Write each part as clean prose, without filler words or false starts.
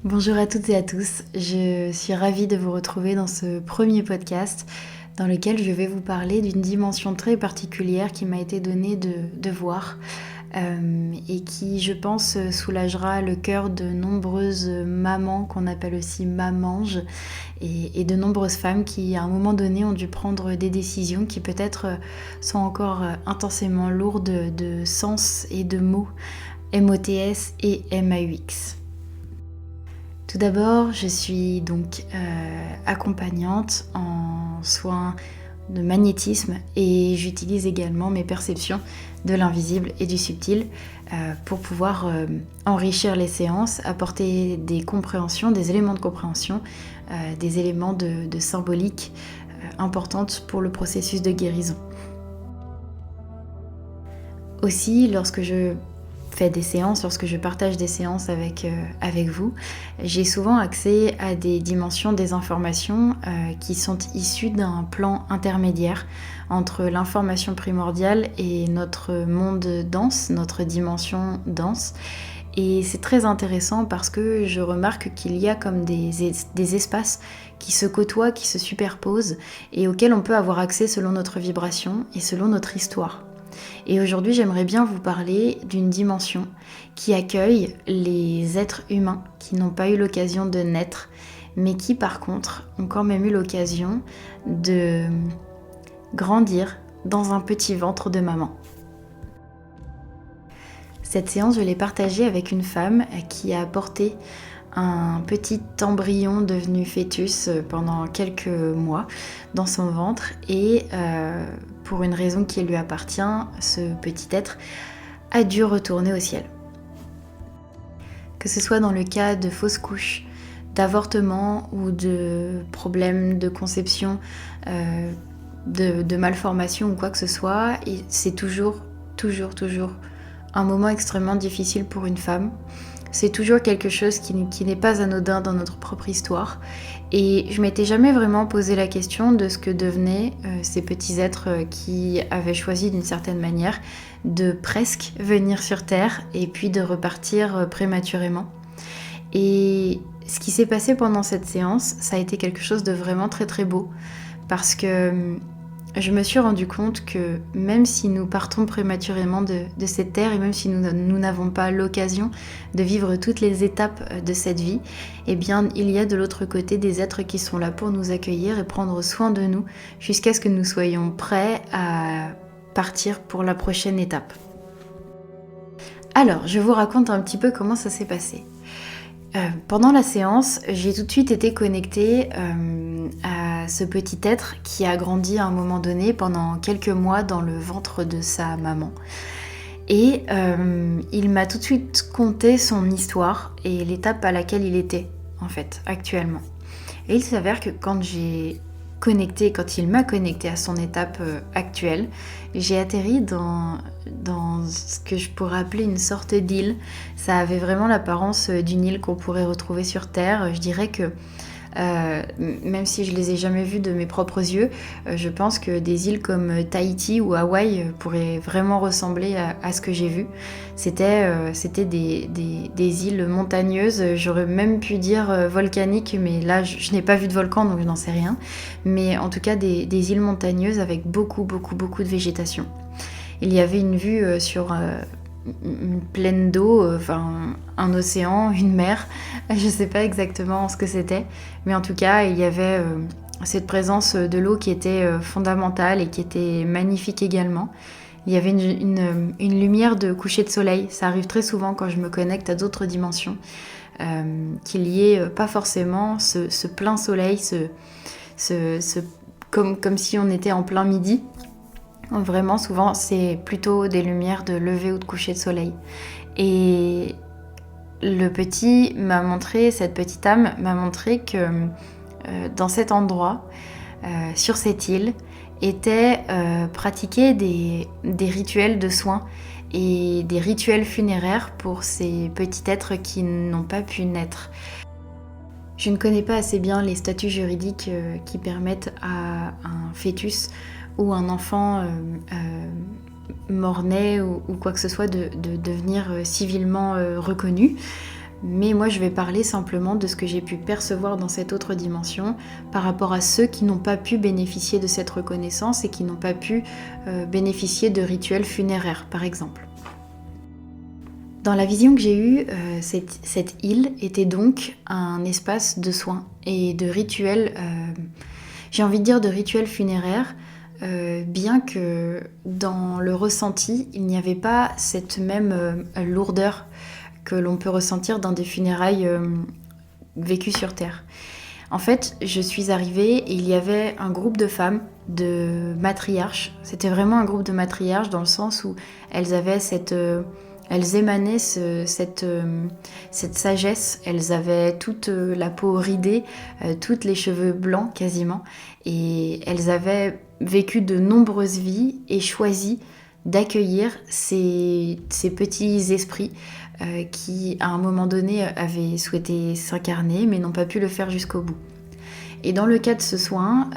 Bonjour à toutes et à tous, je suis ravie de vous retrouver dans ce premier podcast dans lequel je vais vous parler d'une dimension très particulière qui m'a été donnée de voir et qui, je pense, soulagera le cœur de nombreuses mamans qu'on appelle aussi mamanges et de nombreuses femmes qui, à un moment donné, ont dû prendre des décisions qui peut-être sont encore intensément lourdes de sens et de mots MOTS et MAUX. Tout d'abord, je suis donc accompagnante en soins de magnétisme et j'utilise également mes perceptions de l'invisible et du subtil pour pouvoir enrichir les séances, apporter des compréhensions, des éléments de compréhension, des éléments de symbolique importantes pour le processus de guérison. Aussi, lorsque je fais des séances, lorsque je partage des séances avec vous, j'ai souvent accès à des dimensions des informations qui sont issues d'un plan intermédiaire entre l'information primordiale et notre monde dense, notre dimension dense. Et c'est très intéressant parce que je remarque qu'il y a comme des espaces qui se côtoient, qui se superposent et auxquels on peut avoir accès selon notre vibration et selon notre histoire. Et aujourd'hui, j'aimerais bien vous parler d'une dimension qui accueille les êtres humains qui n'ont pas eu l'occasion de naître, mais qui par contre ont quand même eu l'occasion de grandir dans un petit ventre de maman. Cette séance, je l'ai partagée avec une femme qui a porté un petit embryon devenu fœtus pendant quelques mois dans son ventre et pour une raison qui lui appartient, ce petit être a dû retourner au ciel. Que ce soit dans le cas de fausses couches, d'avortement ou de problèmes de conception, de malformation ou quoi que ce soit, c'est toujours un moment extrêmement difficile pour une femme. C'est toujours quelque chose qui n'est pas anodin dans notre propre histoire. Et je m'étais jamais vraiment posé la question de ce que devenaient ces petits êtres qui avaient choisi d'une certaine manière de presque venir sur Terre et puis de repartir prématurément. Et ce qui s'est passé pendant cette séance, ça a été quelque chose de vraiment très très beau parce que je me suis rendu compte que même si nous partons prématurément de cette terre et même si nous n'avons pas l'occasion de vivre toutes les étapes de cette vie, eh bien il y a de l'autre côté des êtres qui sont là pour nous accueillir et prendre soin de nous jusqu'à ce que nous soyons prêts à partir pour la prochaine étape. Alors, je vous raconte un petit peu comment ça s'est passé. Pendant la séance, j'ai tout de suite été connectée à ce petit être qui a grandi à un moment donné pendant quelques mois dans le ventre de sa maman. Et il m'a tout de suite conté son histoire et l'étape à laquelle il était, en fait, actuellement. Et il s'avère que quand il m'a connecté à son étape actuelle, j'ai atterri dans ce que je pourrais appeler une sorte d'île. Ça avait vraiment l'apparence d'une île qu'on pourrait retrouver sur Terre. Je dirais que même si je les ai jamais vues de mes propres yeux, je pense que des îles comme Tahiti ou Hawaï pourraient vraiment ressembler à ce que j'ai vu. C'était des îles montagneuses, j'aurais même pu dire volcaniques, mais là je n'ai pas vu de volcan donc je n'en sais rien. Mais en tout cas des îles montagneuses avec beaucoup de végétation. Il y avait une vue sur une plaine d'eau, un océan, une mer, je sais pas exactement ce que c'était, mais en tout cas il y avait cette présence de l'eau qui était fondamentale et qui était magnifique également. Il y avait une lumière de coucher de soleil, ça arrive très souvent quand je me connecte à d'autres dimensions, qu'il y ait pas forcément ce plein soleil, comme si on était en plein midi. Vraiment, souvent, c'est plutôt des lumières de lever ou de coucher de soleil. Et cette petite âme m'a montré que dans cet endroit, sur cette île, étaient pratiqués des rituels de soins et des rituels funéraires pour ces petits êtres qui n'ont pas pu naître. Je ne connais pas assez bien les statuts juridiques qui permettent à un fœtus ou un enfant mort-né ou quoi que ce soit de devenir civilement reconnu. Mais moi, je vais parler simplement de ce que j'ai pu percevoir dans cette autre dimension par rapport à ceux qui n'ont pas pu bénéficier de cette reconnaissance et qui n'ont pas pu bénéficier de rituels funéraires, par exemple. Dans la vision que j'ai eue, cette île était donc un espace de soins et de rituels, j'ai envie de dire de rituels funéraires, bien que dans le ressenti, il n'y avait pas cette même lourdeur que l'on peut ressentir dans des funérailles vécues sur Terre. En fait, je suis arrivée et il y avait un groupe de femmes, de matriarches. C'était vraiment un groupe de matriarches dans le sens où elles avaient elles émanaient cette sagesse. Elles avaient toute la peau ridée, toutes les cheveux blancs quasiment. Et elles avaient vécu de nombreuses vies et choisi d'accueillir ces petits esprits qui, à un moment donné, avaient souhaité s'incarner, mais n'ont pas pu le faire jusqu'au bout. Et dans le cas de ce soin,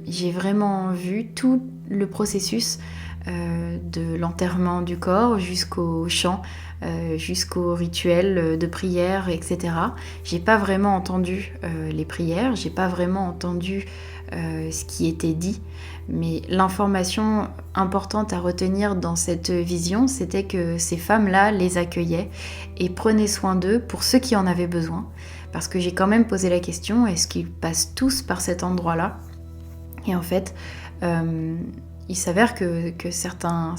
j'ai vraiment vu tout le processus de l'enterrement du corps jusqu'au chant, jusqu'au rituel de prière, etc. J'ai pas vraiment entendu les prières, j'ai pas vraiment entendu ce qui était dit, mais l'information importante à retenir dans cette vision, c'était que ces femmes-là les accueillaient et prenaient soin d'eux pour ceux qui en avaient besoin. Parce que j'ai quand même posé la question, est-ce qu'ils passent tous par cet endroit-là ? Et en fait, il s'avère que certains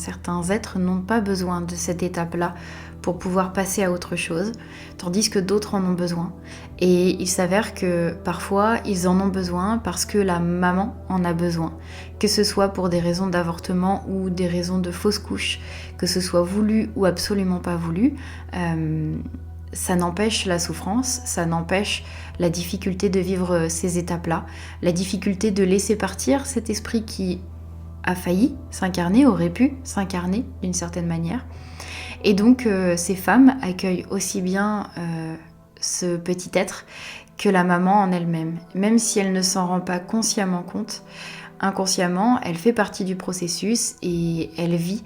êtres n'ont pas besoin de cette étape-là pour pouvoir passer à autre chose, tandis que d'autres en ont besoin. Et il s'avère que parfois, ils en ont besoin parce que la maman en a besoin, que ce soit pour des raisons d'avortement ou des raisons de fausse couche, que ce soit voulu ou absolument pas voulu. Ça n'empêche la souffrance, ça n'empêche la difficulté de vivre ces étapes-là, la difficulté de laisser partir cet esprit qui a failli s'incarner, aurait pu s'incarner d'une certaine manière. Et donc ces femmes accueillent aussi bien ce petit être que la maman en elle-même. Même si elle ne s'en rend pas consciemment compte, inconsciemment, elle fait partie du processus et elle vit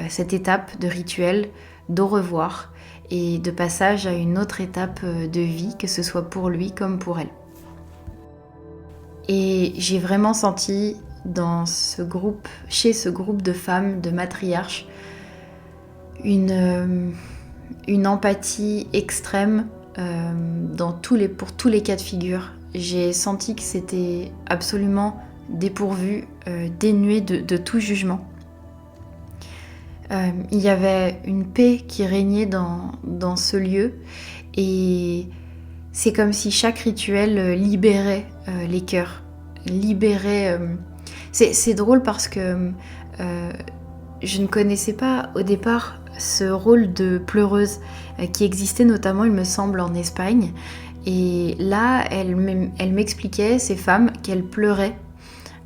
cette étape de rituel d'au revoir et de passage à une autre étape de vie, que ce soit pour lui comme pour elle. Et j'ai vraiment senti chez ce groupe de femmes, de matriarches, une empathie extrême pour tous les cas de figure. J'ai senti que c'était absolument dépourvu, dénué de tout jugement. Il y avait une paix qui régnait dans ce lieu et c'est comme si chaque rituel libérait les cœurs, libérait... C'est drôle parce que je ne connaissais pas au départ ce rôle de pleureuse qui existait notamment, il me semble, en Espagne. Et là, elle m'expliquait, ces femmes, qu'elles pleuraient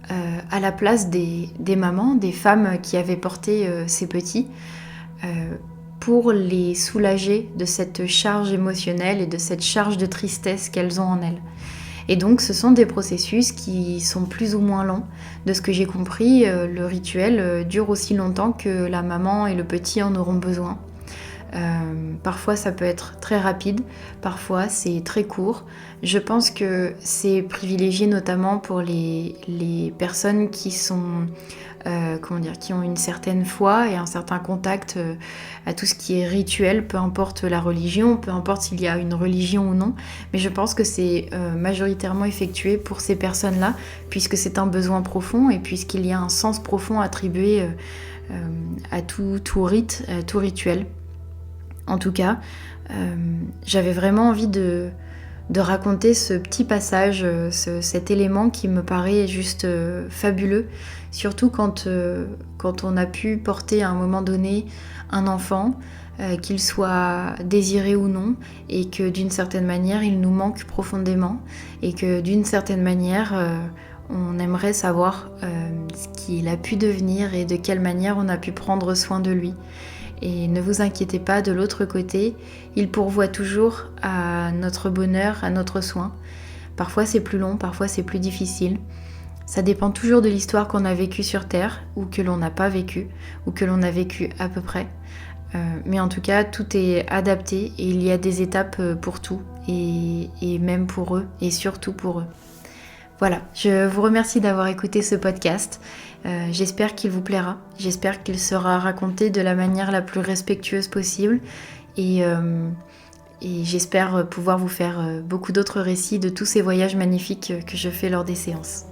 à la place des mamans, des femmes qui avaient porté ces petits, pour les soulager de cette charge émotionnelle et de cette charge de tristesse qu'elles ont en elles. Et donc ce sont des processus qui sont plus ou moins longs. De ce que j'ai compris, le rituel dure aussi longtemps que la maman et le petit en auront besoin. Parfois ça peut être très rapide, parfois c'est très court. Je pense que c'est privilégié notamment pour les personnes qui sont, qui ont une certaine foi et un certain contact à tout ce qui est rituel, peu importe la religion, peu importe s'il y a une religion ou non. Mais je pense que c'est majoritairement effectué pour ces personnes-là, puisque c'est un besoin profond et puisqu'il y a un sens profond attribué à tout rite, tout rituel. En tout cas, j'avais vraiment envie de raconter ce petit passage, cet élément qui me paraît juste fabuleux, surtout quand on a pu porter à un moment donné un enfant, qu'il soit désiré ou non, et que d'une certaine manière il nous manque profondément, et que d'une certaine manière on aimerait savoir ce qu'il a pu devenir et de quelle manière on a pu prendre soin de lui. Et ne vous inquiétez pas, de l'autre côté, il pourvoit toujours à notre bonheur, à notre soin. Parfois c'est plus long, parfois c'est plus difficile. Ça dépend toujours de l'histoire qu'on a vécue sur Terre, ou que l'on n'a pas vécue, ou que l'on a vécue à peu près. Mais en tout cas, tout est adapté et il y a des étapes pour tout, et même pour eux, et surtout pour eux. Voilà, je vous remercie d'avoir écouté ce podcast. J'espère qu'il vous plaira. J'espère qu'il sera raconté de la manière la plus respectueuse possible. Et, j'espère pouvoir vous faire beaucoup d'autres récits de tous ces voyages magnifiques que je fais lors des séances.